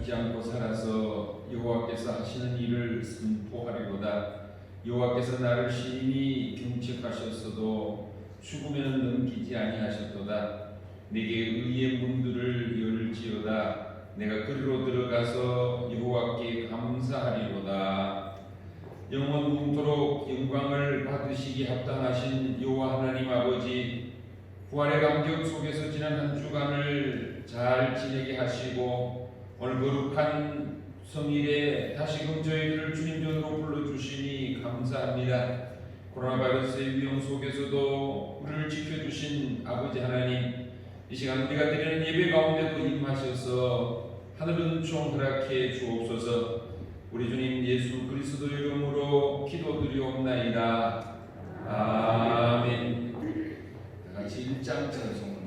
잊지 않고 살아서 여호와께서 하시는 일을 선포하리로다. 여호와께서 나를 심히 경책하셨어도 죽으면 넘기지 아니하셨도다. 내게 의의 문들을 열지어다. 내가 그리로 들어가서 여호와께 감사하리로다. 영원 무토록 영광을 받으시기 합당하신 여호와 하나님 아버지, 부활의 감격 속에서 지난 한 주간을 잘 지내게 하시고 오늘 거룩한 성일에 다시금 저희들을 주님 전으로 불러주시니 감사합니다. 코로나 바이러스의 위험 속에서도 우리를 지켜주신 아버지 하나님, 이 시간 우리가 드리는 예배 가운데도 임하셔서 하늘 은총 허락해 주옵소서. 우리 주님 예수 그리스도 이름으로 기도드리옵나이다. 아멘. 다 같이 1장 찬송을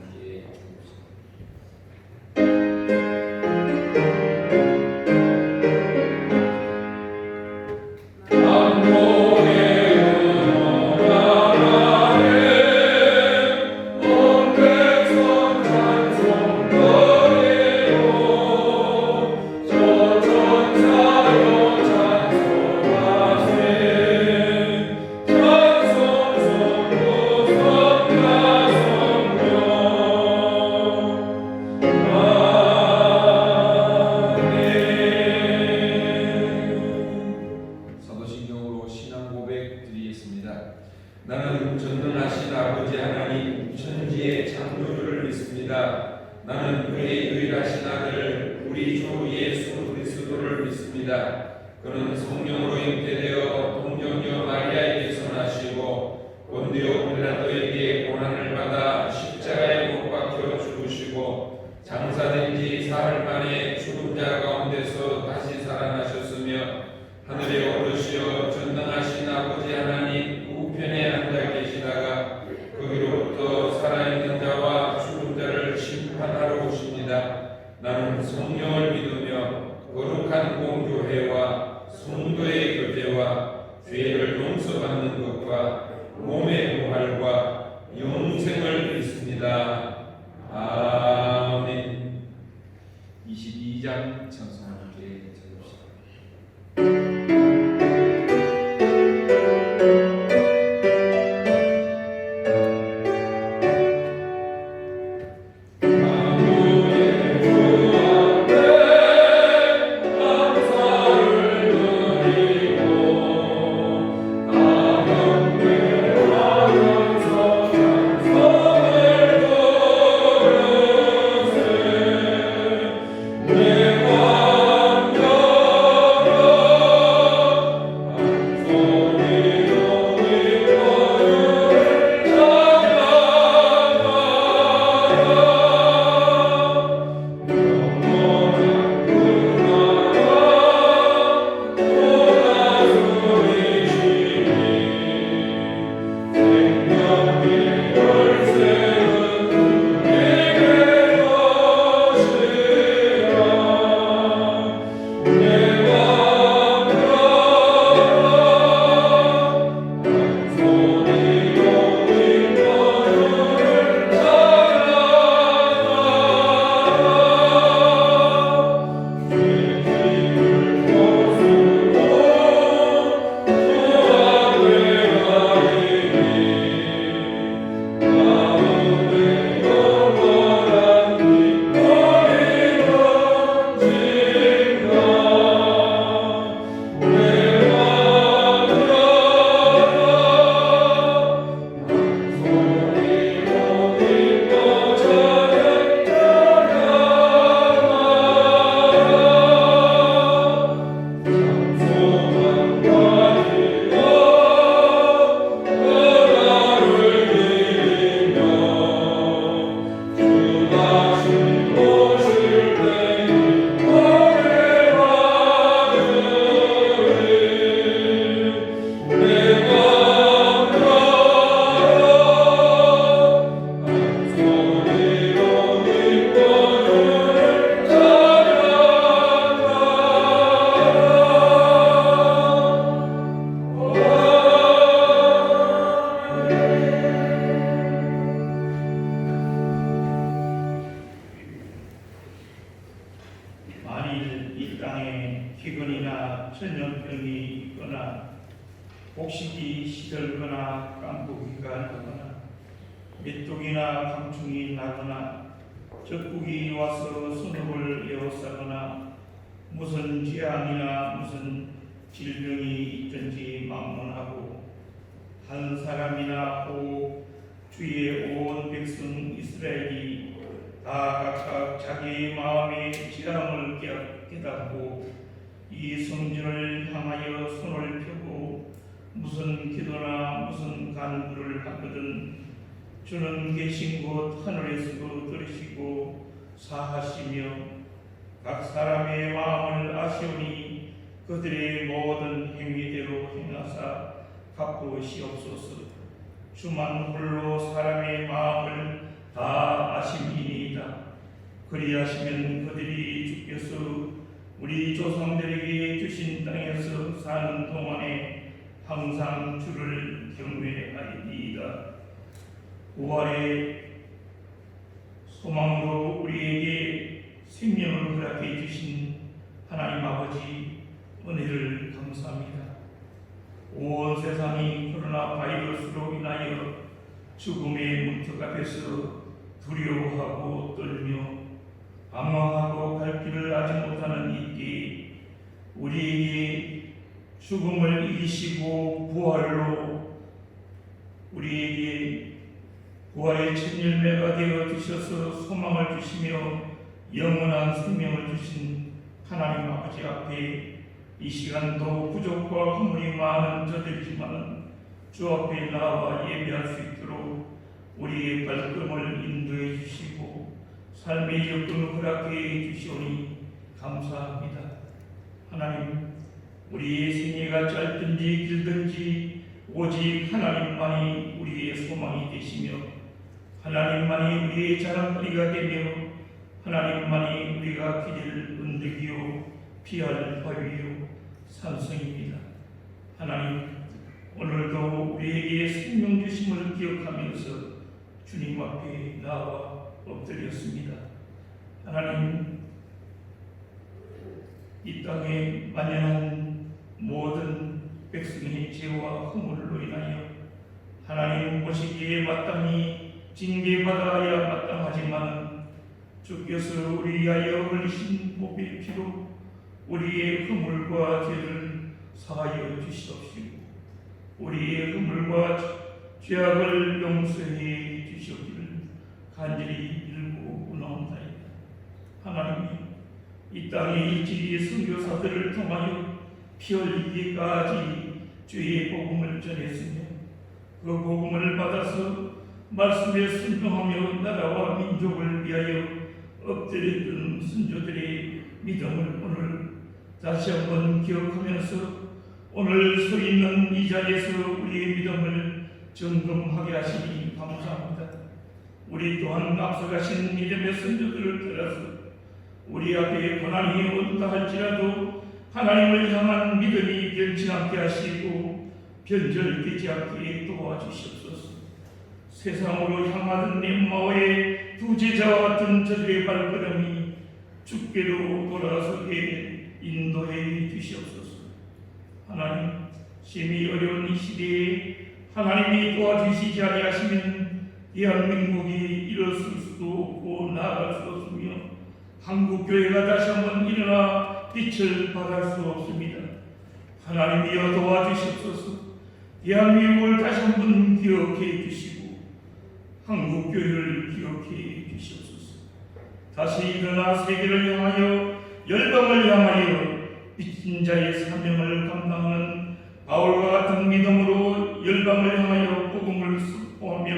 나는 전능하신 아버지 하나님 천지의 창조주를 믿습니다. 나는 그의 유일하신 아들 우리 주 예수 그리스도를 믿습니다. 그는 성령으로 잉태되어 동정녀 마리아에게서 나시고 본디오 빌라도에게 고난을 받아 십자가에 못 박혀 죽으시고 장사된 지 사흘 만에 죽은 자 가운데서 다시 살아나셨으며 하늘에 오르시어 전능하신 아버지 하나님 우편에 앉아 계시다가 거기로부터 살아있는 자와 죽은 자를 심판하러 오십니다. 나는 성령을 믿으며 거룩한 공교회와 성도의 교제와 죄를 용서받는 것과 몸의 부활과 영생을 믿습니다. 아멘. 22장 찬송을 함께 읽읍시다. 아무의 주 앞에 곡식이 시들거나 깐부기가 나거나 메뚜기나 강충이 나거나 적국이 와서 선업을 에워싸거나 무슨 재앙이나 무슨 질병이 있든지 막론하고 한 사람이나 오 주의 온 백성 이스라엘이 다 각각 자기의 마음의 지랑을 깨닫고 이 성전을 향하여 손을 펴고 무슨 기도나 무슨 간구를 하거든 주는 계신 곳 하늘에서도 들으시고 사하시며 각 사람의 마음을 아시오니 그들의 모든 행위대로 행하사 갚으시옵소서. 주만 홀로 사람의 마음을 다 아심이니이다. 그리하시면 그들이 주께서 우리 조상들에게 주신 땅에서 사는 동안에 항상 주를 경외하리이다. 부활의 소망으로 우리에게 생명을 허락해 주신 하나님 아버지 은혜를 감사합니다. 온 세상이 코로나 바이러스로 인하여 죽음의 문턱 앞에서 두려워하고 떨며 방황하고 갈 길을 아지 못하는 이때 우리에게 죽음을 이기시고 부활로 우리에게 부활의 첫 열매가 되어 주셔서 소망을 주시며 영원한 생명을 주신 하나님 아버지 앞에 이 시간도 부족과 허물이 많은 저들이지만 주 앞에 나와 예배할 수 있도록 우리의 발걸음을 인도해 주시고 삶의 여건을 허락해 주시오니 감사합니다. 하나님, 우리의 생애가 짧든지 길든지 오직 하나님만이 우리의 소망이 되시며 하나님만이 우리의 자랑거리가 되며 하나님만이 우리가 기댈 은덕이요 피할 바위요 산성입니다. 하나님, 오늘도 우리에게 생명 주심을 기억하면서 주님 앞에 나와 엎드렸습니다. 하나님, 이 땅에 만연한 모든 백성의 죄와 허물로 인하여 하나님 보시기에 마땅히 징계받아야 마땅하지만 주께서 우리 위하여 흘리신 보배의 피로 우리의 허물과 죄를 사하여 주시옵시고 우리의 허물과 죄악을 용서해 주시옵기를 간절히 빌고 원하옵나이다. 하나님, 이 땅의 일찍이 선교사들을 통하여 피 흘리기까지 주의 복음을 전했으며 그 복음을 받아서 말씀에 순종하며 나라와 민족을 위하여 엎드렸던 선조들의 믿음을 오늘 다시 한번 기억하면서 오늘 서 있는 이 자리에서 우리의 믿음을 점검하게 하시니 감사합니다. 우리 또한 앞서가신 믿음의 선조들을 따라서 우리 앞에 고난이 온다 할지라도 하나님을 향한 믿음이 변치 않게 하시고 변절되지 않게 도와주시옵소서. 세상으로 향하던 렘마오의 두 제자와 같은 저들의 발걸음이 주께로 돌아서게 인도해 주시옵소서. 하나님, 심히 어려운 이 시대에 하나님이 도와주시지 아니하시면 대한민국이 일어설 수도 없고 나아갈 수 없으며 한국교회가 다시 한번 일어나 빛을 발할 수 없습니다. 하나님이여 도와주시옵소서. 대한민국을 다시 한번 기억해 주시고 한국교회를 기억해 주시옵소서. 다시 일어나 세계를 향하여 열방을 향하여 빚진 자의 사명을 감당하는 바울과 같은 믿음으로 열방을 향하여 복음을 선포하며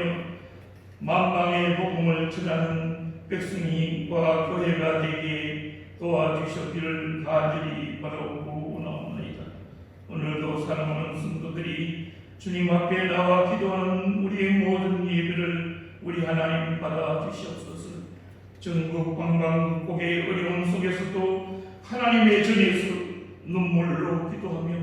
만방의 복음을 전하는 백성과 교회가 되게 도와주셨기를 간절히 바라고 원하옵나이다. 오늘도 사랑하는 성도들이 주님 앞에 나와 기도하는 우리의 모든 예배를 우리 하나님 받아주시옵소서. 전국 방방곡곡의 어려움 속에서도 하나님의 전에서 눈물로 기도하며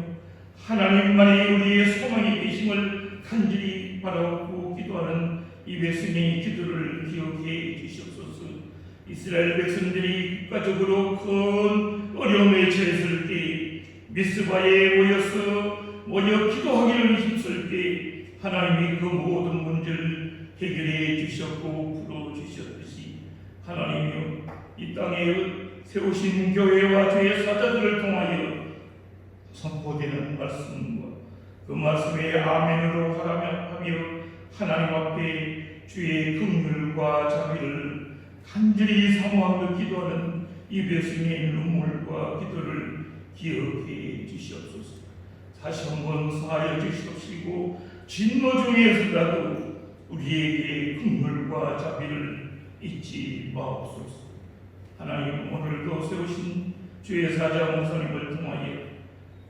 하나님만이 우리의 소망이 되심을 간절히 바라고 기도하는 이 백성의 기도를 기억해 주시옵소서. 이스라엘 백성들이 국가적으로 큰 어려움에 처했을 때 미스바에 모여서 모여 기도하기를 힘쓸 때 하나님이 그 모든 문제를 해결해 주셨고 풀어주셨듯이 하나님이여 이 땅에 세우신 교회와 주의 사자들을 통하여 선포되는 말씀과 그 말씀에 아멘으로 하며 하나님 앞에 주의 긍휼과 자비를 간절히 사모하며 기도하는 이 백성의 눈물과 기도를 기억해 주시옵소서. 다시 한번 사하여 주시옵시고 진노 중에서라도 우리에게 긍휼과 자비를 잊지 마옵소서. 하나님 오늘도 세우신 주의 사자 목사님을 통하여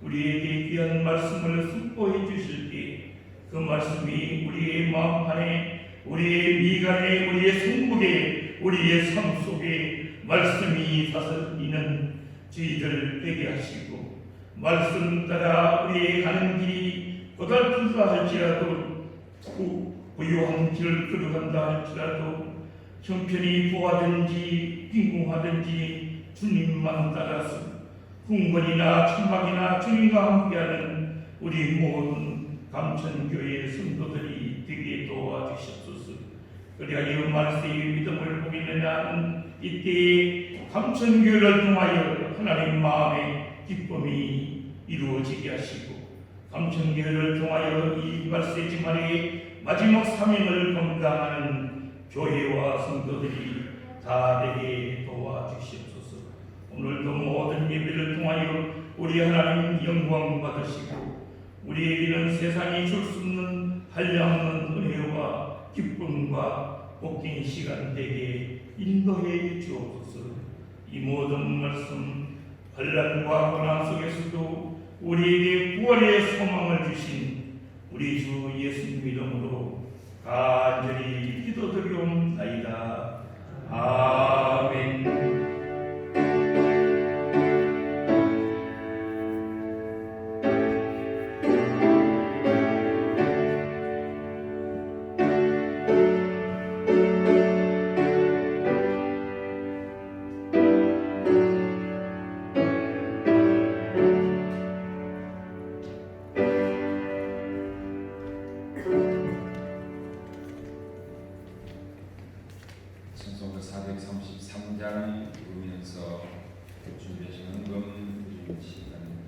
우리에게 귀한 말씀을 선포해 주실 때 그 말씀이 우리의 마음 안에 우리의 미간에 우리의 성북에 우리의 삶 속에 말씀이 다스리는 저희들 되게 하시고 말씀 따라 우리의 가는 길이 고달프다 할지라도 부유한 길을 걸어간다 할지라도 형편이 부하든지 빈궁하든지 주님만 따라서 궁궐이나 천막이나 주님과 함께하는 우리 모든 감천교회 성도들이 되게 도와주시옵소서. 그리하여 말세의 믿음을 보이는 하는 이때에 감천교회를 통하여 하나님 마음의 기쁨이 이루어지게 하시고 감천교회를 통하여 이 말세 지만의 마지막 사명을 감당하는 교회와 성도들이 다 되게 도와주시옵소서. 오늘도 모든 예배를 통하여 우리 하나님 영광 받으시고 우리에게는 세상이 줄 수 없는 한량없는 은혜와 기쁨과 복된 시간 되게 인도해 주옵소서. 이 모든 말씀 환난과 고난 속에서도 우리에게 구원의 소망을 주신 우리 주 예수님 이름으로 간절히 기도드리옵나이다. 아멘. 찬송가 433장 부르면서 준비하신 헌금 드리는 시간입니다.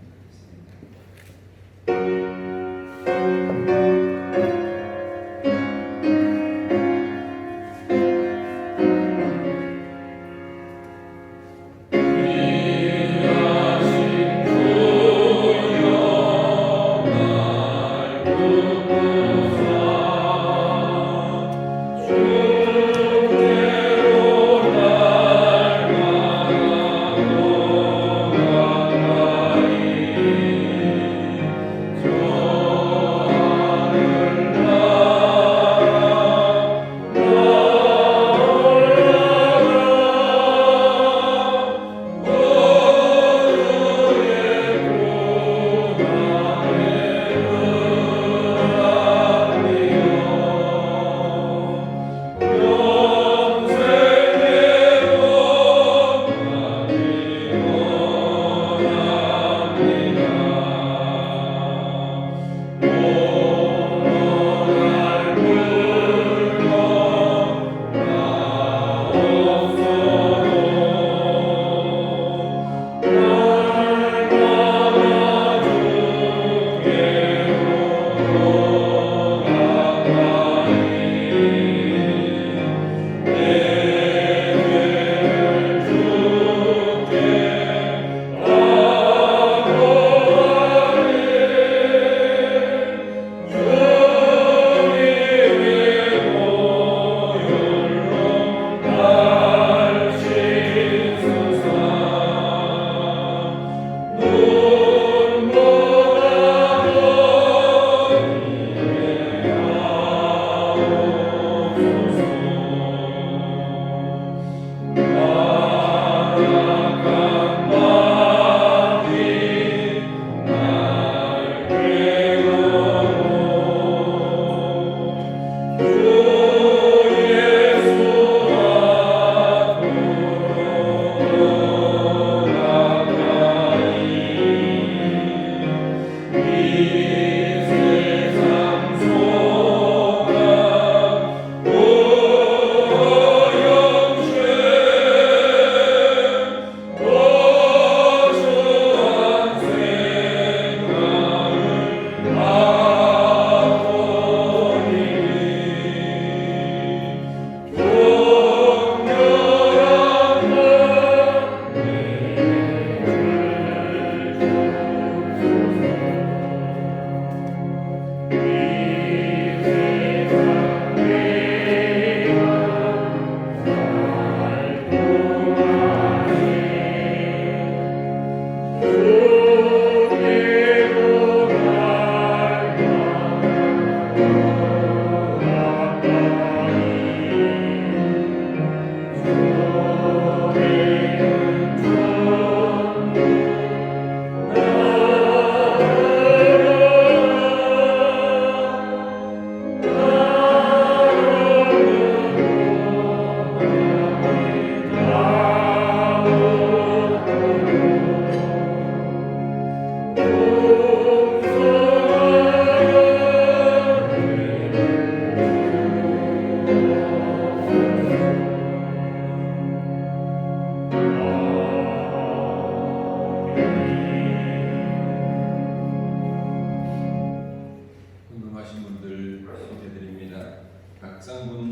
이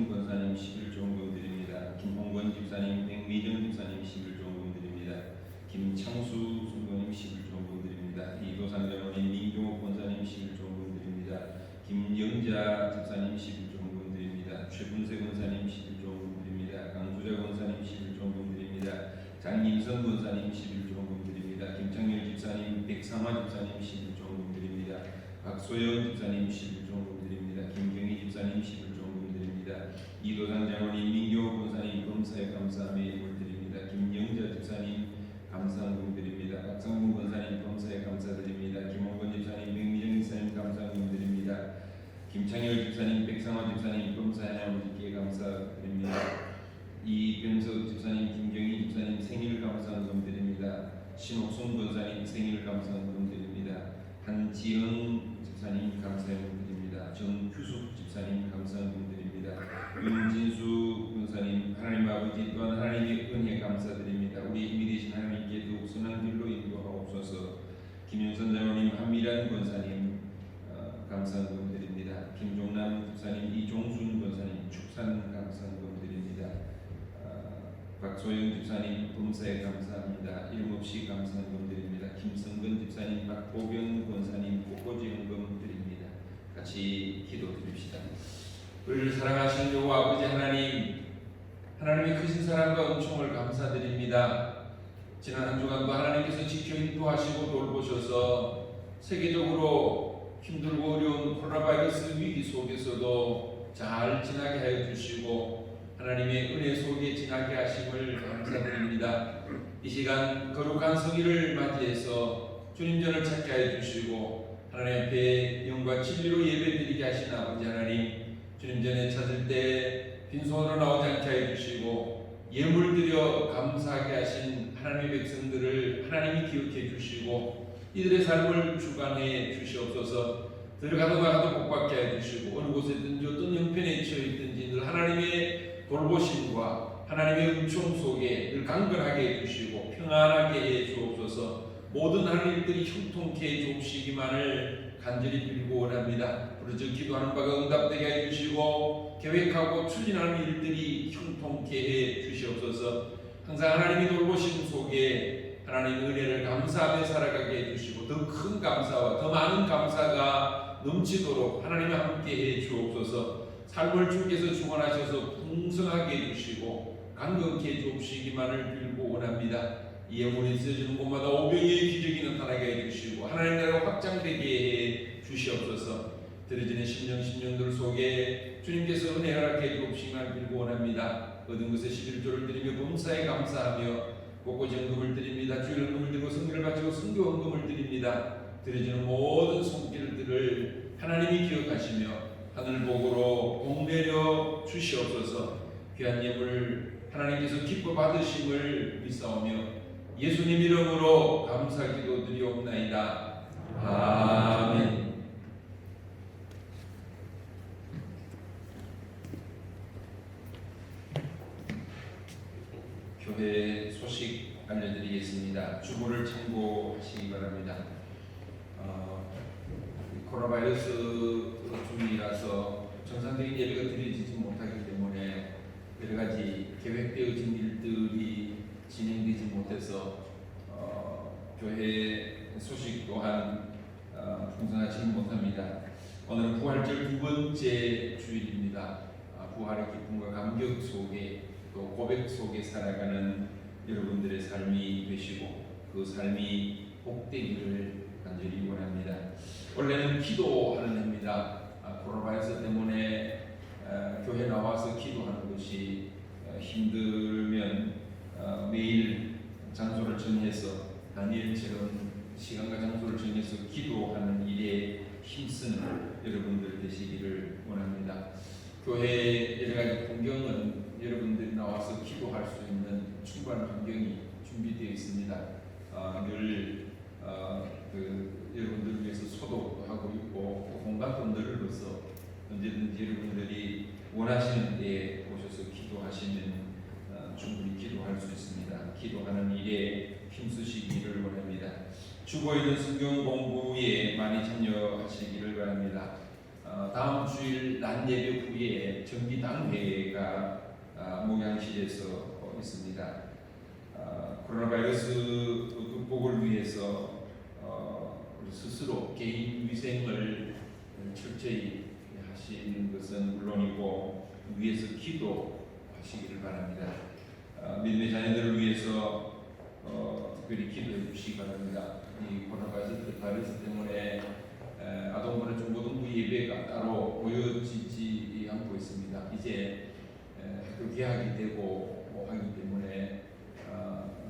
김성순 권사님 11조원금 드립니다. 김홍건 집사님, 백미정 집사님 11조원금 드립니다. 김창수 순교님 11조원금 드립니다. 이도상 장로님, 민경옥 권사님 11조원금 드립니다. 김영자 집사님 11조원금 드립니다. 최분세 권사님 11조원금 드립니다. 강수자 권사님 11조원금 드립니다. 장임선 권사님 11조원금 드립니다. 김창렬 집사님, 백상화 집사님 11조원금 드립니다. 박소영 집사님 11조원금 드립니다. 김경희 집사님 11조원금 드립니다. 이도상 장로님, 민경옥 권사님 범사에 감사함의 예물 드립니다. 김영자 집사님 감사한금 드립니다. 박성gun 권사님 범사에 감사드립니다. 김홍건 집사님, 백미정 집사님 감사한금 드립니다. 김창열 집사님, 백상화 집사님 범사에 하나님께 감사드립니다. 이병석 집사님, 김경희 집사님 생일 감사한금 드립니다. 신옥순 권사님 생일 감사한금 드립니다. 한지영 집사님 감사한금 드립니다. 정규숙 집사님 감사한금 드립니다. 윤진수 권사님, 하나님 아버지 또한 하나님의 은혜 감사드립니다. 우리 힘이 되신 하나님께 더욱 선한 길로 인도하옵소서. 김영선 장로님, 한미란 권사님 감사한금 드립니다. 김종남 집사님, 이종순 권사님 축산 감사한금 드립니다. 박소영 집사님 범사에 감사합니다. 이름 없이 감사한금 드립니다. 김성근 집사님, 박보경 권사님 꽃꽂이 헌금 드립니다. 같이 기도드립시다. 우리를 사랑하신 여호와 아버지 하나님, 하나님의 크신 사랑과 은총을 감사드립니다. 지난 한 주간도 하나님께서 지켜 인도하시고 돌보셔서 세계적으로 힘들고 어려운 코로나 바이러스 위기 속에서도 잘 지나게 하여 주시고 하나님의 은혜 속에 지나게 하심을 감사드립니다. 이 시간 거룩한 성일을 맞이해서 주님 전을 찾게 하여 주시고 하나님 앞에 영과 진리로 예배드리게 하신 아버지 하나님, 주님 전에 찾을 때 빈손으로 나오지 않게 하여 주시고 예물 드려 감사하게 하신 하나님의 백성들을 하나님이 기억해 주시고 이들의 삶을 주관해 주시옵소서. 들어가도 나가도 복받게 해 주시고 어느 곳에든지 어떤 형편에 처해 있든지 늘 하나님의 돌보심과 하나님의 은총 속에 늘 강건하게 해주시고 평안하게 해 주옵소서. 모든 하는 일들이 형통케 해 주시기만을 간절히 빌고 원합니다. 부르짖어 기도하는 바가 응답되게 해 주시고 계획하고 추진하는 일들이 형통케 해 주시옵소서. 항상 하나님의 돌보심 속에 하나님의 은혜를 감사하며 살아가게 해 주시고 더 큰 감사와 더 많은 감사가 넘치도록 하나님과 함께 해 주옵소서. 삶을 주께서 주관하셔서 풍성하게 해주시고 강건케 해주시기만을 빌고 원합니다. 이 영혼이 쓰여지는 곳마다 오병이의 기적이 나타나게 해주시고 하나님 나라가 확장되게 해 주시옵소서. 들어지는 심령들 속에 주님께서 은혜 허락해 주옵시기만을 빌고 원합니다. 얻은 것에 11조를 드리며 범사에 감사하며 꽃꽂이 헌금을 드립니다. 주일 헌금을 드리고 성결을 바치고 성교 헌금을 드립니다. 들어지는 모든 손길들을 하나님이 기억하시며 하늘복으로 복내려 주시옵소서. 귀한 예물 하나님께서 기뻐 받으심을 믿사오며 예수님 이름으로 감사기도 드리옵나이다. 아멘. 교회 소식 알려드리겠습니다. 주보를 참고하시기 바랍니다. 코로나 바이러스 중이라서 정상적인 예배가 드려지지 못하기 때문에 여러 가지 계획되어진 일들이 진행되지 못해서 교회 소식 또한 풍성하지 못합니다. 오늘은 부활절 두 번째 주일입니다. 부활의 기쁨과 감격 속에 또 고백 속에 살아가는 여러분들의 삶이 되시고 그 삶이 복되기를 간절히 원합니다. 원래는 기도하는 해입니다. 코로나 바이러스 때문에 교회 나와서 기도하는 것이 힘들면 매일 장소를 정해서 다니엘처럼 시간과 장소를 정해서 기도하는 일에 힘쓰는 여러분들 되시기를 원합니다. 교회 여러 가지 환경은 여러분들이 나와서 기도할 수 있는 충분한 환경이 준비되어 있습니다. 늘 여러분들 위해서 소독도 하고 있고 공간도 늘어서 언제든지 여러분들이 원하시는 때에 오셔서 기도하시면 충분히 기도할 수 있습니다. 기도하는 일에 힘쓰시기를 원합니다. 주보이든 성경 공부에 많이 참여하시기를 바랍니다. 다음 주일 낮 예배 후에 정기당회가 목양실에서 있습니다. 코로나 바이러스 극복을 위해서 우리 스스로 개인 위생을 철저히 하시는 것은 물론이고 위해서 기도하시기를 바랍니다. 믿음의 자녀들을 위해서 특별히 기도해 주시기 바랍니다. 이 코로나 바이러스 때문에 아동부나 중고등부 예배가 따로 보여지지 않고 있습니다. 이제 학교 개학이 되고 하기 때문에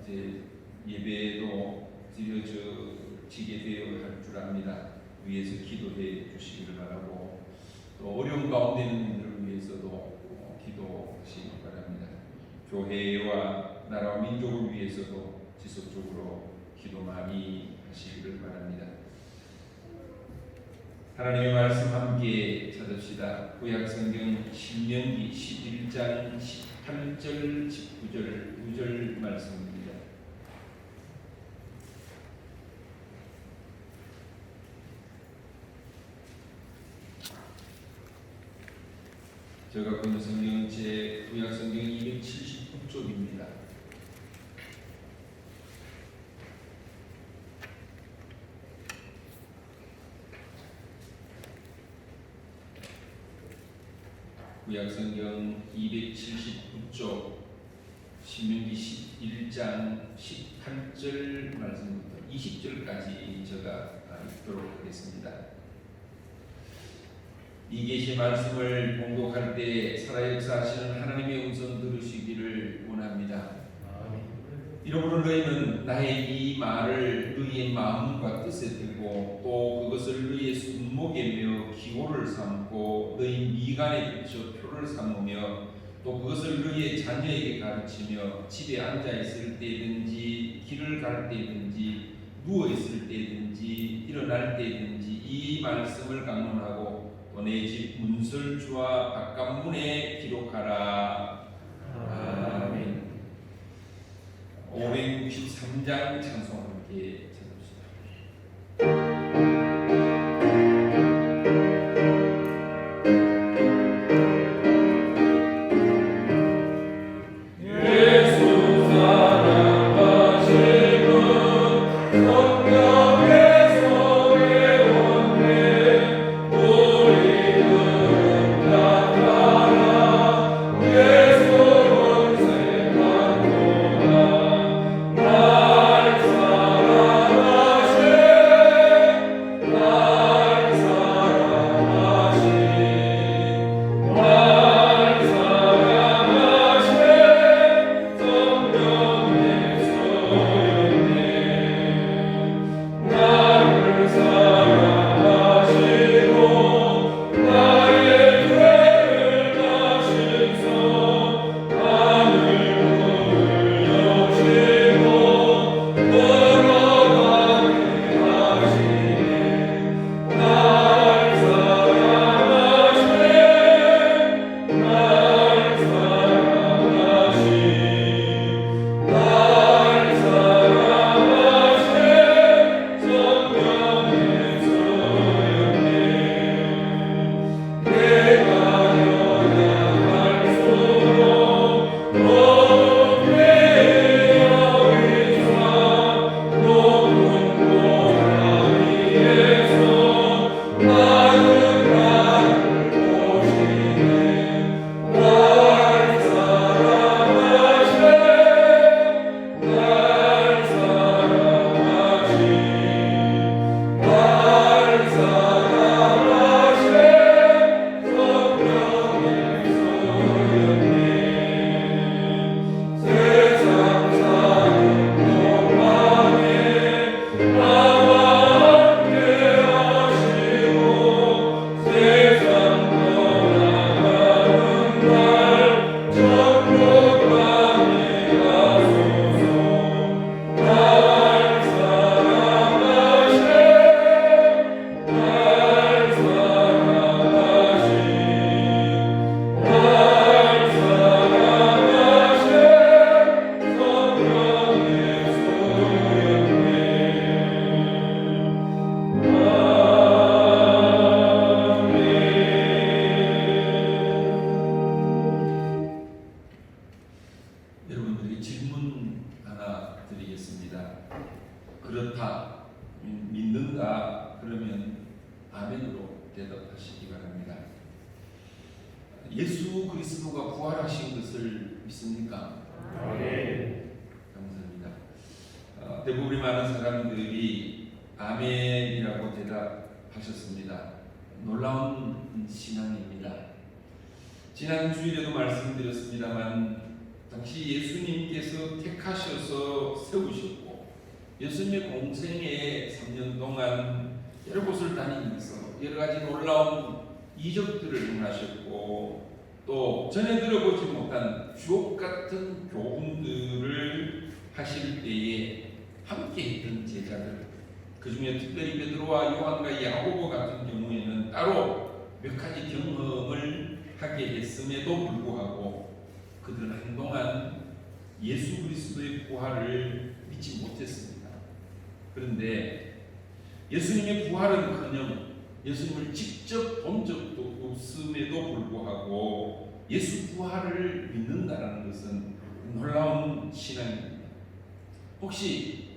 이제 예배도 드려지게 되어 할 줄 압니다. 위해서 기도해 주시기를 바라고 또 어려운 가운데 있는 분들을 위해서도 기도하시기 바랍니다. 교회와 나라와 민족을 위해서도 지속적으로 기도 많이 하시기를 바랍니다. 하나님의 말씀 함께 찾읍시다. 구약성경 신명기 11장 18절 19절 9절 말씀입니다. 제가 보는 성경 제 구약성경 279쪽입니다. 구약성경 279쪽 신명기 11장 18절 말씀부터 20절까지 제가 읽도록 하겠습니다. 이 계시 말씀을 봉독할 때 살아 역사하시는 하나님의 음성 들으시기를 원합니다. 이러므로 너희는 나의 이 말을 너희의 마음과 뜻에 들고 또 그것을 너희의 손목에 메어 기호를 삼고 너희 미간에 붙여 표를 삼으며 또 그것을 너희의 자녀에게 가르치며 집에 앉아 있을 때든지 길을 갈 때든지 누워 있을 때든지 일어날 때든지 이 말씀을 강론하고 또 내 집 문설주와 바깥문에 기록하라. 아멘. 563장 찬송 함께 찾읍시다. 예수 있습니다. 그렇다, 믿는다 그러면 아멘으로 대답하시기 바랍니다. 예수 그리스도가 부활하신 것을 믿습니까? 아멘. 감사합니다. 대부분의 많은 사람들이 아멘이라고 대답하셨습니다. 놀라운 신앙입니다. 지난 주일에도 말씀드렸습니다만 당시 예수님께서 택하셔서 세우셨고 예수님의 공생애 3년 동안 여러 곳을 다니면서 여러 가지 놀라운 이적들을 행하셨고 또 전에 들어보지 못한 주옥 같은 교훈들을 하실 때에 함께 했던 제자들, 그 중에 특별히 베드로와 요한과 야고보 같은 경우에는 따로 몇 가지 경험을 하게 했음에도 불구하고 그들은 한동안 예수 그리스도의 부활을 믿지 못했습니다. 그런데 예수님의 부활은커녕 예수님을 직접 본 적도 없음에도 불구하고 예수 부활을 믿는다는 것은 놀라운 신앙입니다. 혹시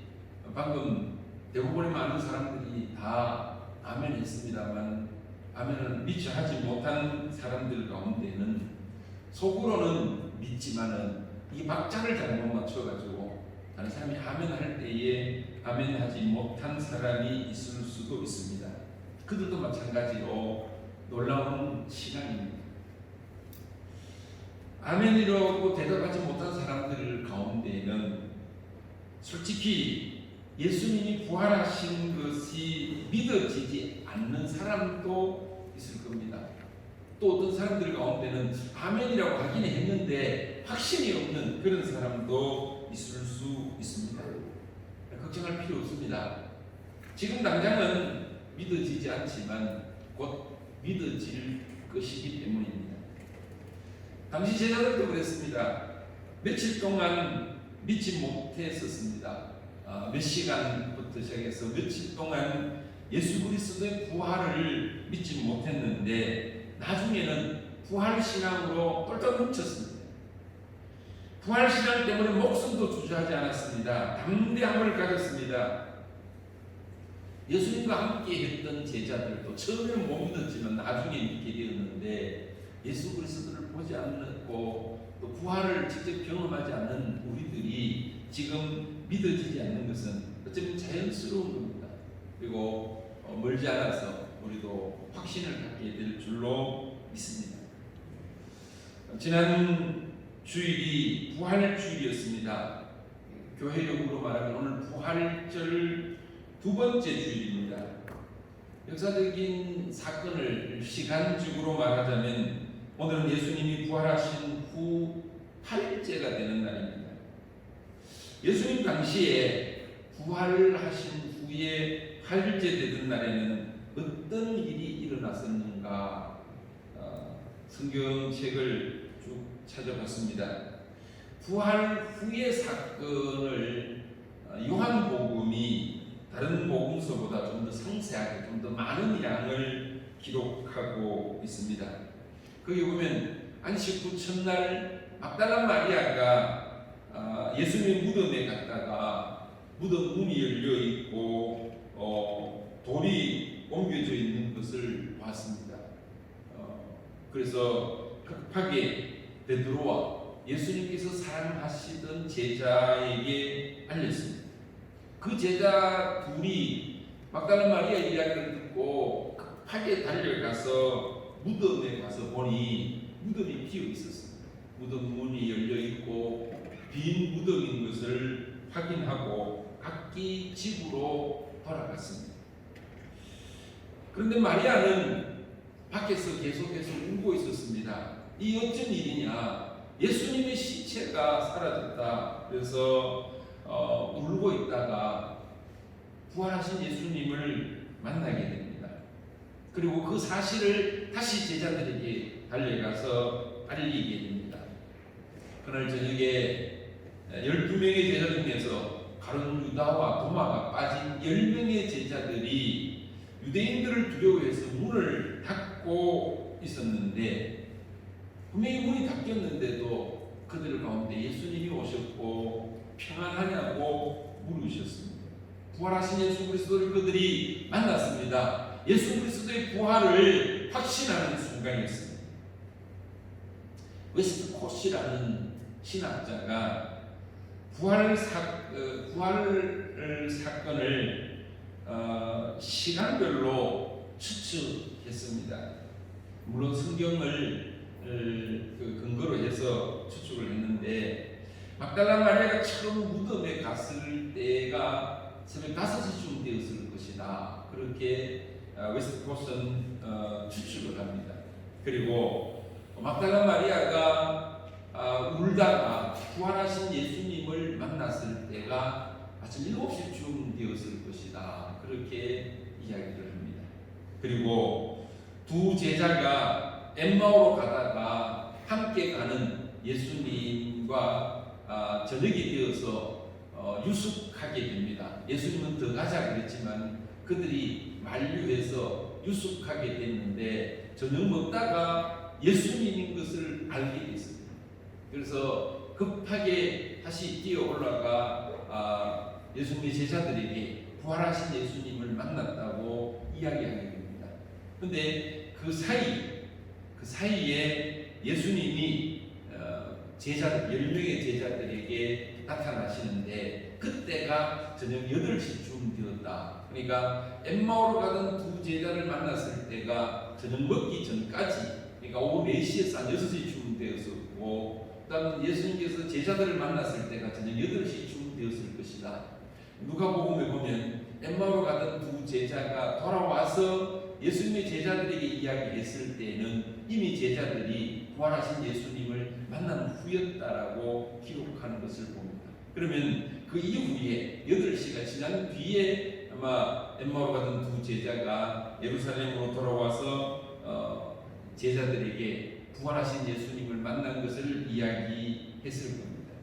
방금 대부분의 많은 사람들이 다 아멘 했습니다만 아멘을 미처 하지 못한 사람들 가운데는 속으로는 믿지만은 이 박자를 잘못 맞춰가지고 다른 사람이 아멘 할 때에 아멘 하지 못한 사람이 있을 수도 있습니다. 그들도 마찬가지로 놀라운 신앙입니다. 아멘이라고 대답하지 못한 사람들 가운데에는 솔직히 예수님이 부활하신 것이 믿어지지 않는 사람도 있을 겁니다. 또 어떤 사람들 가운데는 아멘이라고 하긴 했는데 확신이 없는 그런 사람도 있을 수 있습니다. 걱정할 필요 없습니다. 지금 당장은 믿어지지 않지만 곧 믿어질 것이기 때문입니다. 당시 제자들도 그랬습니다. 며칠 동안 믿지 못했었습니다. 몇 시간부터 시작해서 며칠 동안 예수 그리스도의 부활을 믿지 못했는데 나중에는 부활신앙으로 똘똘 뭉쳤습니다. 부활신앙 때문에 목숨도 주저하지 않았습니다. 담대함을 가졌습니다. 예수님과 함께 했던 제자들도 처음에는 못 믿었지만 나중에 믿게 되었는데 예수 그리스도를 보지 않고 또 부활을 직접 경험하지 않은 우리들이 지금 믿어지지 않는 것은 어쩌면 자연스러운 겁니다. 그리고 멀지 않아서 우리도 확신을 갖게 될 줄로 믿습니다. 지난 주일이 부활주일이었습니다. 교회력으로 말하면 오늘 부활절 두 번째 주일입니다. 역사적인 사건을 시간적으로 말하자면 오늘은 예수님이 부활하신 후 8일째가 되는 날입니다. 예수님 당시에 부활하신 후에 8일째 되던 날에는 어떤 일이 일어났었는가 성경책을 쭉 찾아봤습니다. 부활 후의 사건을 요한복음이 다른 복음서보다 좀 더 상세하게 좀 더 많은 양을 기록하고 있습니다. 거기 보면 안식 후 첫날 막달라 마리아가 예수님 무덤에 갔다가 무덤 문이 열려 있고 돌이 옮겨져 있는 것을 봤습니다. 그래서 급하게 베드로와 예수님께서 사랑하시던 제자에게 알렸습니다. 그 제자 둘이 막달라 마리아 이야기를 듣고 급하게 달려가서 무덤에 가서 보니 무덤이 비어 있었습니다. 무덤 문이 열려 있고 빈 무덤인 것을 확인하고 각기 집으로 돌아갔습니다. 그런데 마리아는 밖에서 계속해서 울고 있었습니다. 이 어쩐 일이냐? 예수님의 시체가 사라졌다. 그래서 울고 있다가 부활하신 예수님을 만나게 됩니다. 그리고 그 사실을 다시 제자들에게 달려가서 알리게 됩니다. 그날 저녁에 12명의 제자 중에서 가룟 유다와 도마가 빠진 10명의 제자들이 유대인들을 두려워해서 문을 닫고 있었는데 분명히 문이 닫혔는데도 그들 가운데 예수님이 오셨고 평안하냐고 물으셨습니다. 부활하신 예수 그리스도를 그들이 만났습니다. 예수 그리스도의 부활을 확신하는 순간이었습니다. 웨스트콧이라는 신학자가 부활 사건을 시간별로 추측했습니다. 물론 성경을 근거로 해서 추측을 했는데, 막달라 마리아가 처음 무덤에 갔을 때가 새벽 5시쯤 되었을 것이다. 그렇게 웨스트콧은 추측을 합니다. 그리고 막달라 마리아가 울다가 부활하신 예수님을 만났을 때가 아침 7시쯤 되었을 것이다. 그렇게 이야기를 합니다. 그리고 두 제자가 엠마오로 가다가 함께 가는 예수님과 저녁이 되어서 유숙하게 됩니다. 예수님은 더 가자 그랬지만 그들이 만류해서 유숙하게 됐는데, 저녁 먹다가 예수님인 것을 알게 됐습니다. 그래서 급하게 다시 뛰어 올라가 예수님의 제자들에게 부활하신 예수님을 만났다고 이야기하게 됩니다. 그런데 그 사이에 예수님이 제자들 10명의 제자들에게 나타나시는데, 그때가 저녁 8시쯤 되었다. 그러니까 엠마오로 가던 두 제자를 만났을 때가 저녁 먹기 전까지, 그러니까 오후 4시에서 한 6시쯤 되었었고, 그다음 예수님께서 제자들을 만났을 때가 저녁 8시쯤 되었을 것이다. 누가복음에 보면 엠마오로 가던 두 제자가 돌아와서 예수님의 제자들에게 이야기했을 때는 이미 제자들이 부활하신 예수님을 만난 후였다라고 기록하는 것을 봅니다. 그러면 그 이후에 8시가 지난 뒤에 아마 엠마오로 가던 두 제자가 예루살렘으로 돌아와서 제자들에게 부활하신 예수님을 만난 것을 이야기했을 겁니다.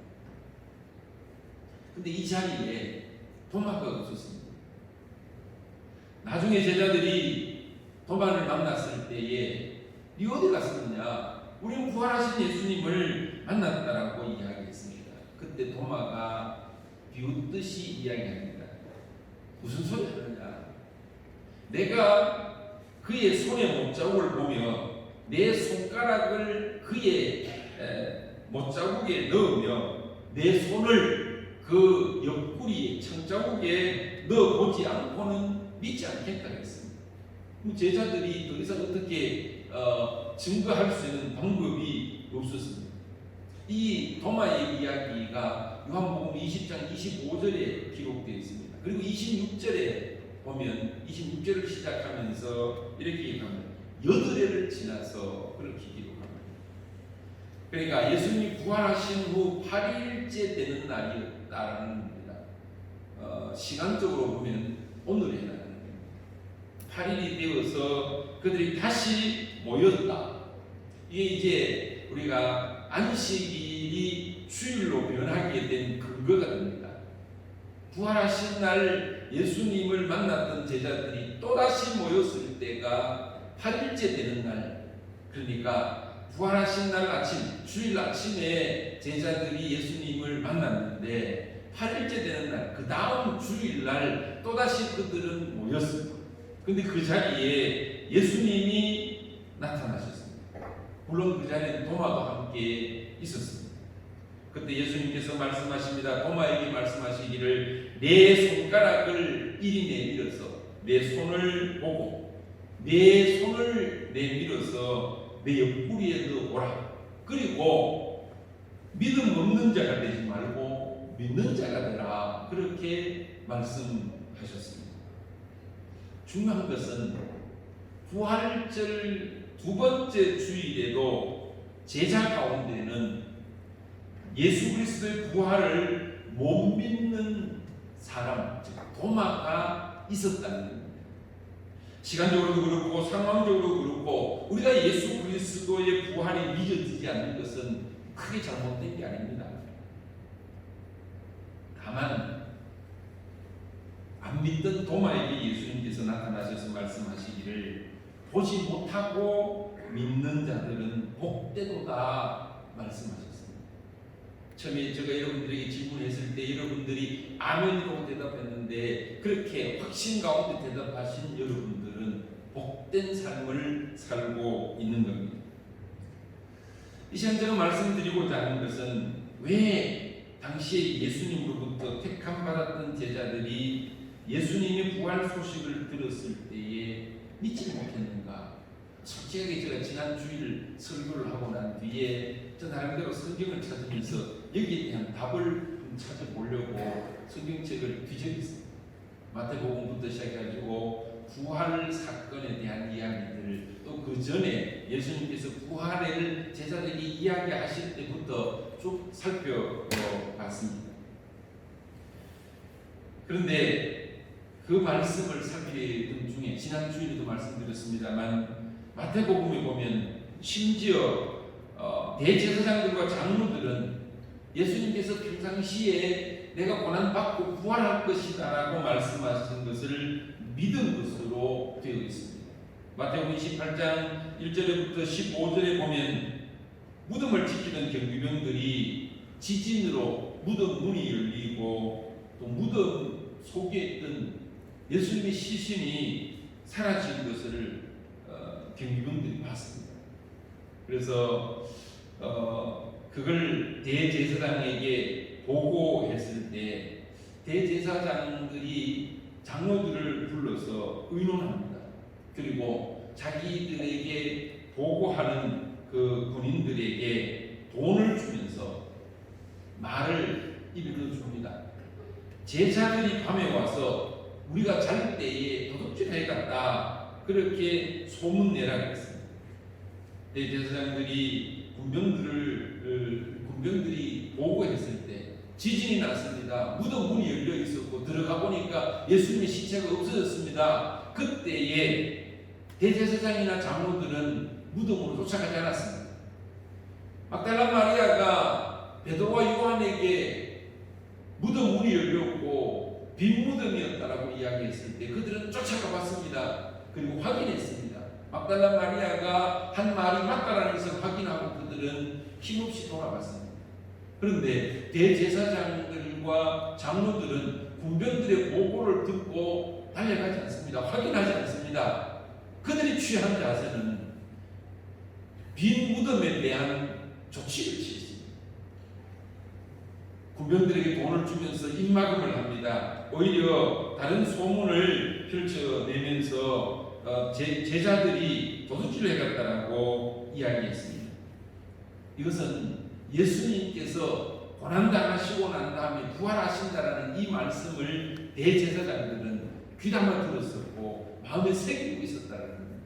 근데 이 자리에 도마가 없었습니다. 나중에 제자들이 도마를 만났을 때에 니 어디 갔었느냐? 우리는 부활하신 예수님을 만났다라고 이야기했습니다. 그때 도마가 비웃듯이 이야기합니다. 무슨 소리 하느냐? 내가 그의 손의 못자국을 보며 내 손가락을 그의 못자국에 넣으며 내 손을 그 옆구리 창자국에 넣어보지 않고는 믿지 않겠다 했습니다. 제자들이 더 이상 어떻게 증거할 수 있는 방법이 없었습니다. 이 도마의 이야기가 요한복음 20장 25절에 기록되어 있습니다. 그리고 26절에 보면 26절을 시작하면서 이렇게 얘기합니다. 8회를 지나서 그렇게 기록합니다. 그러니까 예수님이 부활하신 후 8일째 되는 날이었다라는 겁니다. 시간적으로 보면 오늘에 해당합니다. 8일이 되어서 그들이 다시 모였다. 이게 이제 우리가 안식일이 주일로 변하게 된 근거가 됩니다. 부활하신 날 예수님을 만났던 제자들이 또다시 모였을 때가 8일째 되는 날, 그러니까 부활하신 날 아침, 주일 아침에 제자들이 예수님을 만났는데 8일째 되는 날, 그 다음 주일날 또다시 그들은 모였습니다. 근데 그 자리에 예수님이 나타나셨습니다. 물론 그 자리에 도마도 함께 있었습니다. 그때 예수님께서 말씀하십니다. 도마에게 말씀하시기를 내 손가락을 이리 내밀어서 내 손을 보고 내 손을 내밀어서 내 옆구리에 넣어보라. 그리고 믿음 없는 자가 되지 말고 믿는 자가 되라. 그렇게 말씀하셨습니다. 중요한 것은 부활절 두 번째 주일에도 제자 가운데는 예수 그리스도의 부활을 못 믿는 사람, 즉 도마가 있었다는 겁니다. 시간적으로도 그렇고 상황적으로도 그렇고 우리가 예수 그리스도의 부활이 믿어지지 않는 것은 크게 잘못된 게 아닙니다. 다만 안 믿던 도마에게 예수님께서 나타나셔서 말씀하시기를 보지 못하고 믿는 자들은 복되도다 말씀하셨습니다. 처음에 제가 여러분들에게 질문했을 때 여러분들이 아멘으로 대답했는데 그렇게 확신 가운데 대답하신 여러분들은 복된 삶을 살고 있는 겁니다. 이 시간 제가 말씀드리고자 하는 것은 왜 당시에 예수님으로부터 택함 받았던 제자들이 예수님의 부활 소식을 들었을 때에 믿지 못했는가? 솔직하게 제가 지난 주일 설교를 하고 난 뒤에 저 나름대로 성경을 찾으면서 여기에 대한 답을 좀 찾아보려고 성경책을 뒤적였습니다. 마태복음부터 시작해가지고 부활 사건에 대한 이야기들, 또 그 전에 예수님께서 부활을 제자들이 이야기하실 때부터 쭉 살펴봤습니다. 그런데 그 말씀을 살피던 중에 지난 주일에도 말씀드렸습니다만 마태복음에 보면 심지어 대제사장들과 장로들은 예수님께서 평상시에 내가 고난받고 부활할 것이다 라고 말씀하신 것을 믿은 것으로 되어 있습니다. 마태복음 28장 1절부터 15절에 보면 무덤을 지키던 경비병들이 지진으로 무덤 문이 열리고 또 무덤 속에 있던 예수님의 시신이 사라진 것을 경비병들이 봤습니다. 그래서 그걸 대제사장에게 보고했을 때 대제사장들이 장로들을 불러서 의논합니다. 그리고 자기들에게 보고하는 그 군인들에게 돈을 주면서 말을 입에 넣어줍니다. 제자들이 밤에 와서 우리가 잘 때에 도둑질 해갔다 그렇게 소문내라 그랬습니다. 대제사장들이 군병들이 보고했을 때 지진이 났습니다. 무덤 문이 열려 있었고 들어가 보니까 예수님의 시체가 없어졌습니다. 그때에 대제사장이나 장로들은 무덤으로 쫓아가지 않았습니다. 막달라 마리아가 베드로와 요한에게 무덤 문이 열렸고 빈 무덤이었다라고 이야기했을 때 그들은 쫓아가 봤습니다. 그리고 확인했습니다. 막달라 마리아가 한 말이 맞다라는 것을 확인하고 그들은 힘없이 돌아갔습니다. 그런데 대제사장들과 장로들은 군병들의 보고를 듣고 달려가지 않습니다. 확인하지 않습니다. 그들이 취한 자세는 빈 무덤에 대한 조치를 취했습니다. 군병들에게 돈을 주면서 입막음을 합니다. 오히려 다른 소문을 펼쳐내면서 제자들이 도둑질을 해갔다라고 이야기했습니다. 이것은 예수님께서 고난당하시고 난 다음에 부활하신다라는 이 말씀을 대제사장들은 귀담아 들었었고 마음에 새기고 있었다는 겁니다.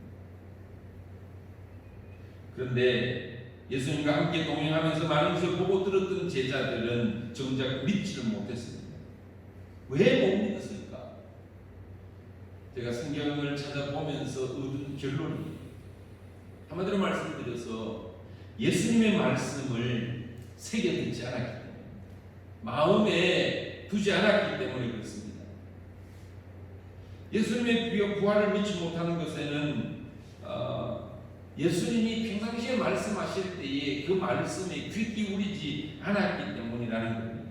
그런데 예수님과 함께 동행하면서 많은 것을 보고 들었던 제자들은 정작 믿지를 못했습니다. 왜 못 믿었을까? 제가 성경을 찾아보면서 얻은 결론이 한마디로 말씀드려서 예수님의 말씀을 새겨 듣지 않았기 때문에 마음에 두지 않았기 때문에 그렇습니다. 예수님의 부활을 믿지 못하는 것에는 예수님이 평상시에 말씀하실 때에 그 말씀에 귀 기울이지 않았기 때문이라는 겁니다.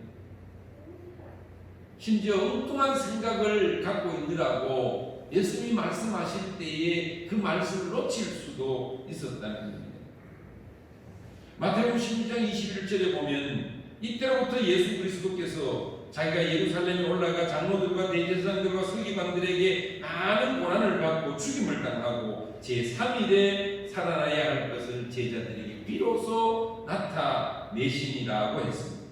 심지어 엉뚱한 생각을 갖고 있느라고 예수님이 말씀하실 때에 그 말씀을 놓칠 수도 있었다는 겁니다. 마태복음 16장 21절에 보면 이때로부터 예수 그리스도께서 자기가 예루살렘에 올라가 장로들과 대제사장들과 서기관들에게 많은 고난을 받고 죽임을 당하고 제3일에 살아나야 할 것을 제자들에게 비로소 나타내시니라고 했습니다.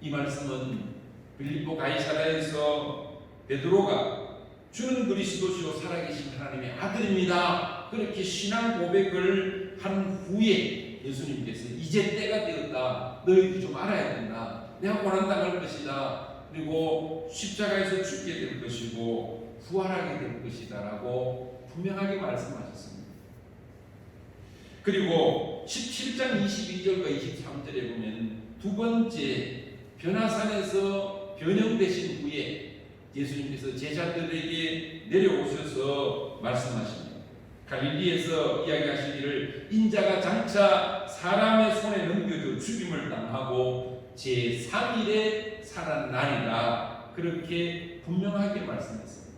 이 말씀은 빌립보 가이사랴에서 베드로가 주는 그리스도시요 살아계신 하나님의 아들입니다. 그렇게 신앙 고백을 한 후에 예수님께서 이제 때가 되었다. 너희들 좀 알아야 된다. 내가 고난당할 것이다. 그리고 십자가에서 죽게 될 것이고 부활하게 될 것이다 라고 분명하게 말씀하셨습니다. 그리고 17장 22절과 23절에 보면 두 번째 변화산에서 변형되신 후에 예수님께서 제자들에게 내려오셔서 말씀하십니다. 갈릴리에서 이야기하시기를 인자가 장차 사람의 손에 넘겨져 죽임을 당하고 멸망하고 제3일에 살아나리라 그렇게 분명하게 말씀했습니다.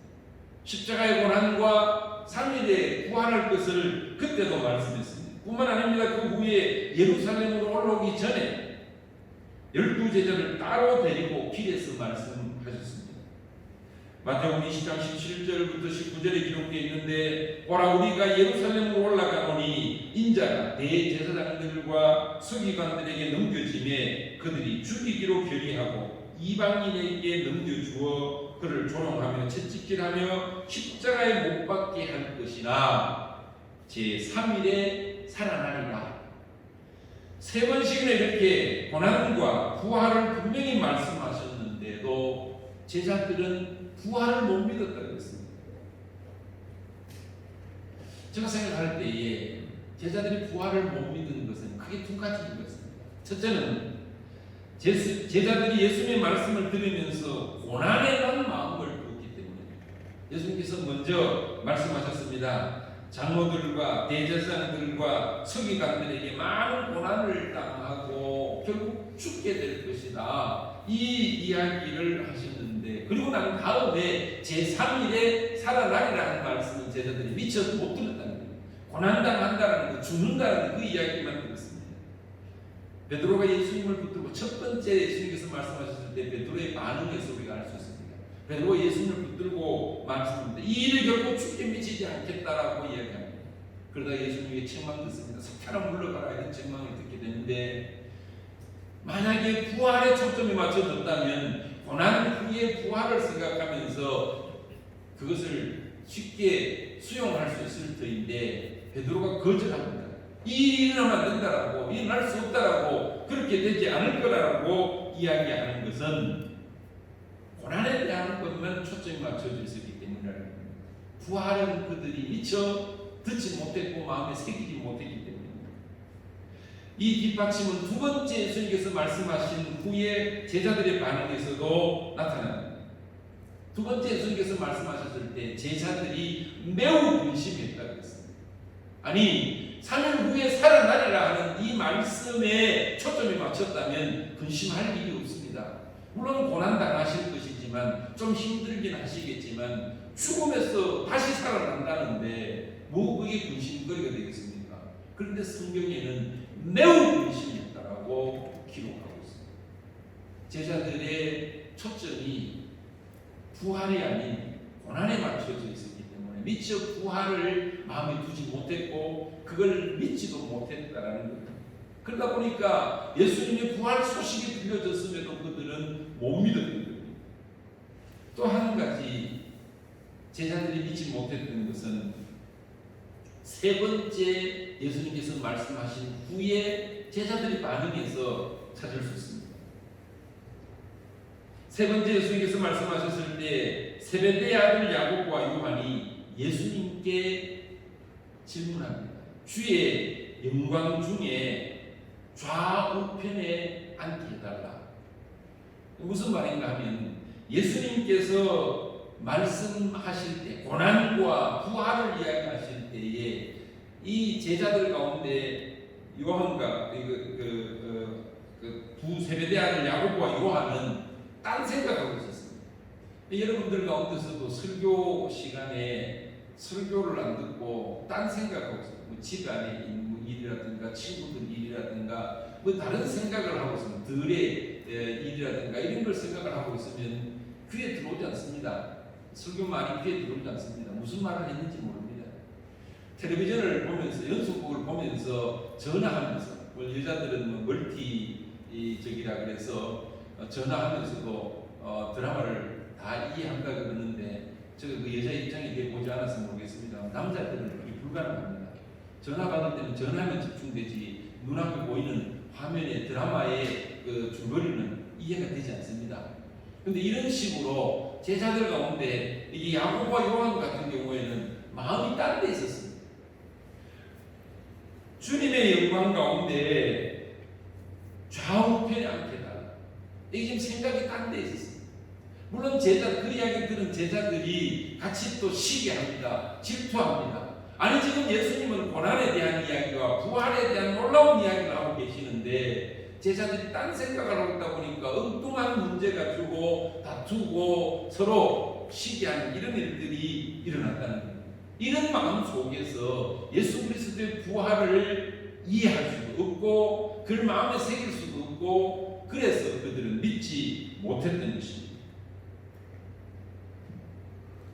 십자가의 고난과 3일에 부활할 것을 그때도 말씀했습니다. 뿐만 아닙니다. 그 후에 예루살렘으로 올라오기 전에 12제자를 따로 데리고 길에서 말씀하셨습니다. 마태복음 20장 17절부터 19절에 기록되어 있는데 오라 우리가 예루살렘으로 올라가노니 인자가 대제사장들과 서기관들에게 넘겨짐에 그들이 죽이기로 결의하고 이방인에게 넘겨주어 그를 조롱하며 채찍질하며 십자가에 못 박게 할 것이나 제3일에 살아나리라. 세 번씩이나 이렇게 고난과 부활을 분명히 말씀하셨는데도 제자들은 부활을 못 믿었다고 했습니다. 제가 생각할 때에 제자들이 부활을 못 믿은 것은 크게 두 가지인 것입니다. 첫째는 제자들이 예수님의 말씀을 들으면서 고난에 대한 마음을 두었기 때문에 예수님께서 먼저 말씀하셨습니다. 장로들과 대제사장들과 서기관들에게 많은 고난을 당하고 결국 죽게 될 것이다. 이 이야기를 하셨는데 그리고 난 다음에 제3일에 살아나리라는 말씀은 제자들이 미처 못 들었다는 거예요. 고난당한다는 거, 죽는다는 그 이야기만 들었습니다. 베드로가 예수님을 붙들고 첫 번째 예수님께서 말씀하셨을 때 베드로의 반응에서 우리가 알 수 있습니다. 베드로가 예수님을 붙들고 말씀합니다. 이 일을 결코 죽게 미치지 않겠다라고 이야기합니다. 그러다 예수님에게 책망 듣습니다. 석탄을 물러가라 이런 책망을 듣게 되는데 만약에 부활에 초점이 맞춰졌다면 고난 후에 부활을 생각하면서 그것을 쉽게 수용할 수 있을 터인데 베드로가 거절합니다. 이 일이 일어나면 안 된다라고 일어날 수 없다라고 그렇게 되지 않을 거라고 이야기하는 것은 고난에 대한 것만 초점이 맞춰져 있었기 때문이라는 겁니다. 부활은 그들이 미처 듣지 못했고 마음에 새기지 못했기 때문입니다. 이 뒷받침은 두 번째 예수님께서 말씀하신 후에 제자들의 반응에서도 나타납니다. 두 번째 예수님께서 말씀하셨을 때 제자들이 매우 근심했다고 했습니다. 아니 3일 후에 살아나리라 하는 이 말씀에 초점이 맞췄다면 근심할 일이 없습니다. 물론 고난당하실 것이지만 좀 힘들긴 하시겠지만 죽음에서 다시 살아난다는데 뭐 그게 근심거리가 되겠습니까? 그런데 성경에는 매우 근심했다라고 기록하고 있습니다. 제자들의 초점이 부활이 아닌 고난에 맞춰져 있었기 때문에 미처 부활을 마음에 두지 못했고 그걸 믿지도 못했다라는 겁니다. 그러다 보니까 예수님의 부활 소식이 들려졌음에도 그들은 못 믿었던 겁니다. 또 한 가지 제자들이 믿지 못했던 것은 세 번째 예수님께서 말씀하신 후에 제자들이 반응해서 찾을 수 있습니다. 세 번째 예수님께서 말씀하셨을 때 세베대의 아들 야고보와 요한이 예수님께 질문합니다. 주의 영광 중에 좌우편에 앉게 해달라. 무슨 말인가 하면 예수님께서 말씀하실 때 고난과 부활을 이야기하실 때에 이 제자들 가운데 요한과 두 세베대 아들 야고보와 요한은 딴 생각하고 있었습니다. 여러분들 가운데서도 설교 시간에 설교를 안 듣고 딴 생각하고 있어요. 뭐 집안의 일이라든가 친구들 일이라든가 뭐 다른 생각을 하고 있으면 들의 일이라든가 이런 걸 생각을 하고 있으면 귀에 들어오지 않습니다. 설교 말이 귀에 들어오지 않습니다. 무슨 말을 했는지 모릅니다. 텔레비전을 보면서 연속곡을 보면서 전화하면서 여자들은 뭐 멀티적이라 그래서 전화하면서도 드라마를 다 이해한다 그러는데 제가 그 여자 입장이 돼 보지 않아서 모르겠습니다. 남자들은 그게 불가능합니다. 전화 받을 때는 전화만 집중되지 눈앞에 보이는 화면에 드라마의 그 줄거리는 이해가 되지 않습니다. 그런데 이런 식으로 제자들 가운데 이 야고보와 요한 같은 경우에는 마음이 딴 데 있었습니다. 주님의 영광 가운데 좌우편에 앉게 달라. 이게 지금 생각이 딴 데 있었습니다. 물론 그 이야기 들은 제자들이 같이 또 시기합니다. 질투합니다. 아니 지금 예수님은 고난에 대한 이야기와 부활에 대한 놀라운 이야기를 하고 계시는데 제자들이 딴 생각을 하고 있다 보니까 엉뚱한 문제 가지고 다투고 서로 시기하는 이런 일들이 일어났다는 거예요. 이런 마음 속에서 예수 그리스도의 부활을 이해할 수도 없고 그를 마음에 새길 수도 없고 그래서 그들은 믿지 못했던 것입니다.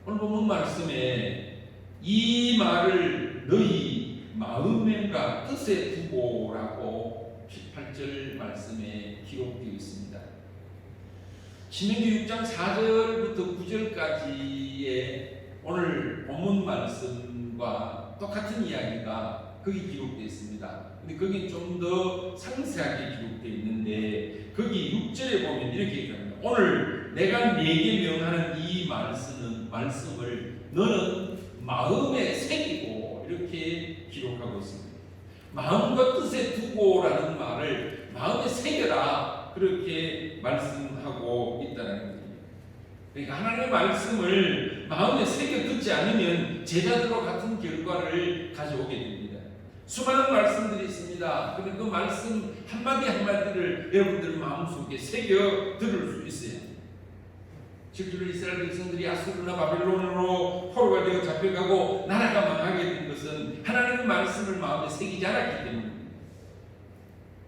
오늘 본문 말씀에 이 말을 너희 마음과 뜻에 두고라고 18절 말씀에 기록되어 있습니다. 신명기 6장 4절부터 9절까지의 오늘 본문 말씀과 똑같은 이야기가 거기 기록되어 있습니다. 근데 거기 좀 더 상세하게 기록되어 있는데 거기 6절에 보면 이렇게 얘기합니다. 오늘 내가 네게 명하는 이 말씀을 너는 마음에 새기고 이렇게 기록하고 있습니다. 마음과 뜻에 두고라는 말을 마음에 새겨라 그렇게 말씀하고 있다는 거예요. 그러니까 하나님의 말씀을 마음에 새겨 듣지 않으면 제자들과 같은 결과를 가져오게 됩니다. 수많은 말씀들이 있습니다. 그런데 그 말씀 한마디 한마디를 여러분들 마음속에 새겨 들을 수 있어요. 실제로 이스라엘 백성들이 아수르나 바벨론으로 포로가 되어 잡혀가고 나라가 망하게 된 것은 하나님의 말씀을 마음에 새기지 않았기 때문입니다.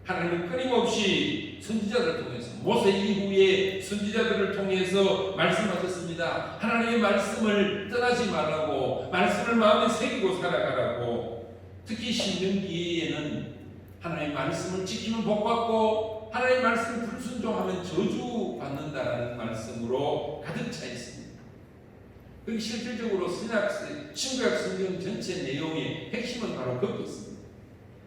하나님은 끊임없이 선지자들을 통해서 모세 이후에 선지자들을 통해서 말씀하셨습니다. 하나님의 말씀을 떠나지 말라고, 말씀을 마음에 새기고 살아가라고. 특히 신명기에는 하나님의 말씀을 지키면 복받고 하나님의 말씀을 불순종하면 저주받는다라는 말씀으로 가득 차 있습니다. 그리고 실질적으로 신구약 성경 전체 내용의 핵심은 바로 거기 있습니다.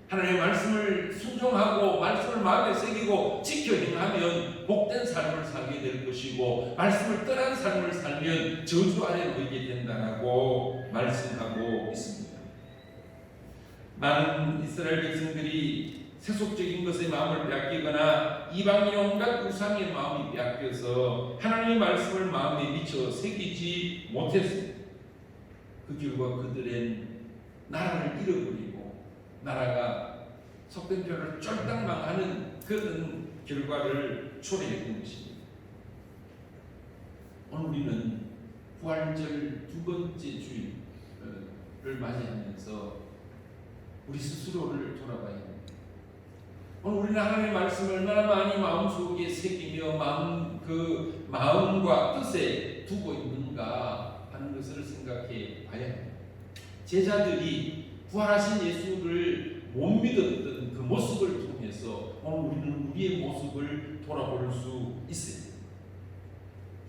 하나님의 말씀을 순종하고 말씀을 마음에 새기고 지켜 행하면 복된 삶을 살게 될 것이고 말씀을 떠난 삶을 살면 저주 아래 놓이게 된다고 말씀하고 있습니다. 많은 이스라엘 백성들이 세속적인 것에 마음을 빼앗기거나 이방인 온갖 우상의 마음이 빼앗겨서 하나님의 말씀을 마음에 미쳐 새기지 못했습니다. 그 결과 그들은 나라를 잃어버리고 나라가 속된 표현을 쫄딱 망하는 그런 결과를 초래했던 것입니다. 오늘 우리는 부활절 두 번째 주일을 맞이하면서 우리 스스로를 돌아봐야 합니다. 오늘 우리는 하나님의 말씀을 얼마나 많이 마음속에 새기며 마음과 뜻에 두고 있는가 하는 것을 생각해 봐야 합니다. 제자들이 부활하신 예수를 못 믿었던 그 모습을 통해서 오늘 우리는 우리의 모습을 돌아볼 수 있어요.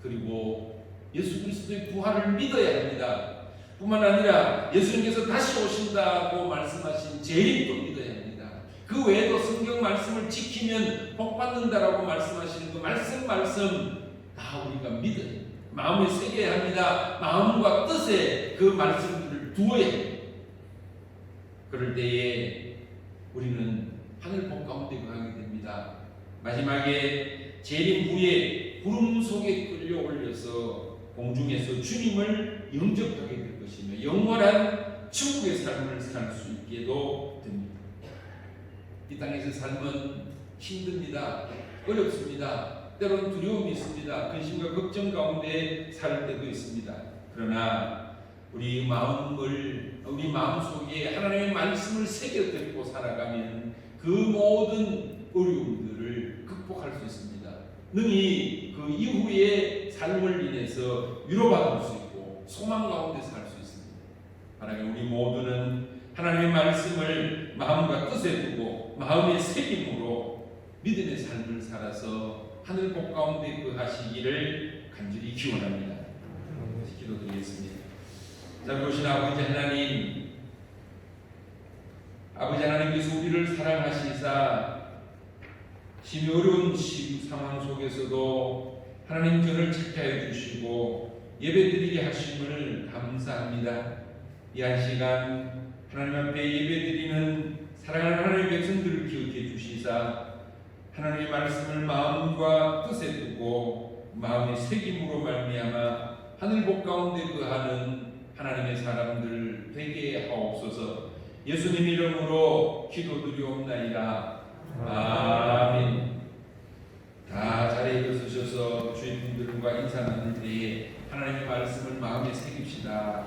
그리고 예수 그리스도의 부활을 믿어야 합니다. 뿐만 아니라 예수님께서 다시 오신다고 말씀하신 재림도 믿어야 합니다. 그 외에도 성경 말씀을 지키면 복받는다라고 말씀하시는 그 말씀 다 우리가 믿어야 합니다. 마음에 새겨야 합니다. 마음과 뜻에 그 말씀들을 두어야 합니다. 그럴 때에 우리는 하늘 복 가운데 거하게 됩니다. 마지막에 재림 후에 구름 속에 끌려 올려서 공중에서 주님을 영접하게 될 것이며 영원한 천국의 삶을 살 수 있게도 됩니다. 이 땅에서 삶은 힘듭니다. 어렵습니다. 때로는 두려움이 있습니다. 근심과 걱정 가운데 살 때도 있습니다. 그러나 우리 마음속에 하나님의 말씀을 새겨 듣고 살아가면 그 모든 어려움들을 극복할 수 있습니다. 능히 그 이후의 삶을 인해서 위로받을 수 있고 소망 가운데 살 수 있습니다. 하나님, 우리 모두는 하나님의 말씀을 마음과 뜻에 두고 마음의 새김으로 믿음의 삶을 살아서 하늘 복 가운데 거하시기를 간절히 기원합니다. 기도드리겠습니다. 자, 그러신 아버지 하나님께서 우리를 사랑하시사 심히 어려운 상황 속에서도 하나님 저를 찾게 하여 주시고 예배드리게 하심을 감사합니다. 이 한 시간 하나님 앞에 예배드리는 사랑하는 하나님의 백성들을 기억해 주시사 하나님의 말씀을 마음과 뜻에 두고 마음의 새김으로 말미암아 하늘 복 가운데 거하는 하나님의 사람들 되게 하옵소서. 예수님 이름으로 기도드리옵나이다. 아멘. 다 자리에 일어서셔서 주인분들과 인사 나눌 때에 하나님의 말씀을 마음에 새깁시다.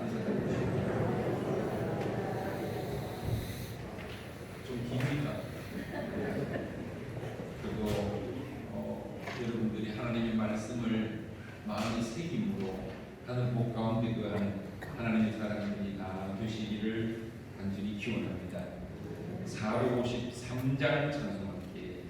좀 깁니다. 그리고 여러분들이 하나님의 말씀을 마음에 새김으로 하는 복 가운데 그한 하나님의 사람들이 다 되시기를 간절히 기원합니다. 453장 찬송 함께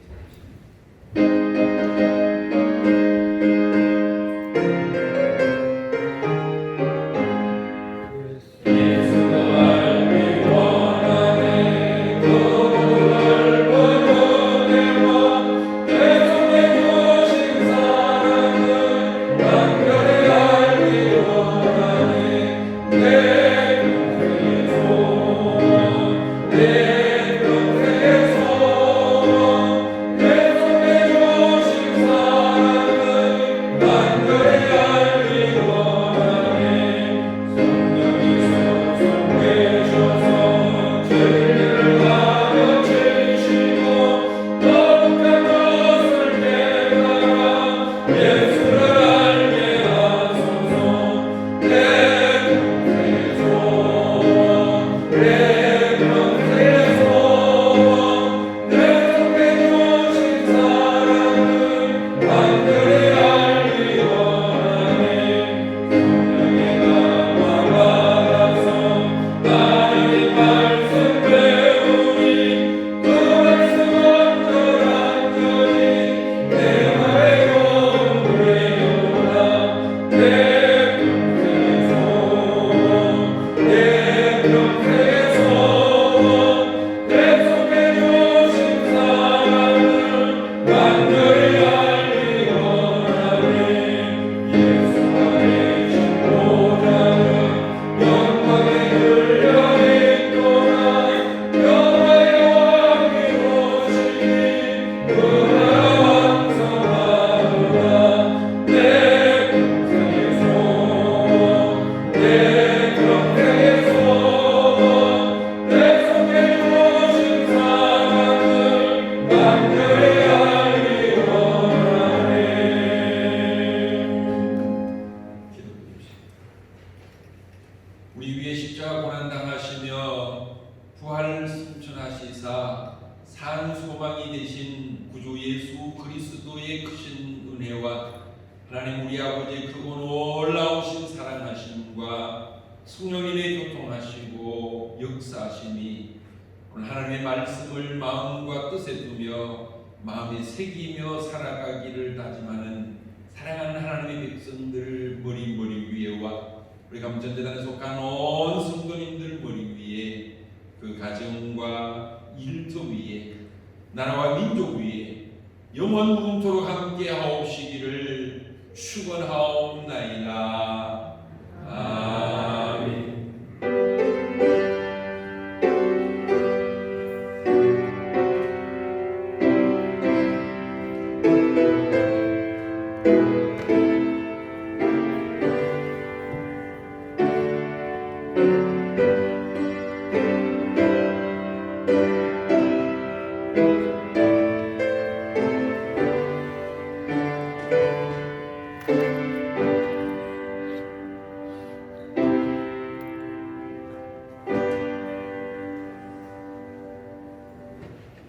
우리 위에 십자가 고난 당하시며 부활 승천하시사 산 소망이 되신 구주 예수 그리스도의 크신 은혜와 하나님 우리 아버지의 크고 놀라우신 사랑하심과 성령님의 교통하시고 역사하심이 오늘 하나님의 말씀을 마음과 뜻에 두며 마음에 새기며 살아가기를 다짐하는 사랑하는 하나님의 백성들 머리 위에와 우리 감전재단에 속한 온 성도님들 머리 위에 그 가정과 일터 위에 나라와 민족 위에 영원 무궁토록 함께 하옵시기를 축원하옵나이다. 아멘.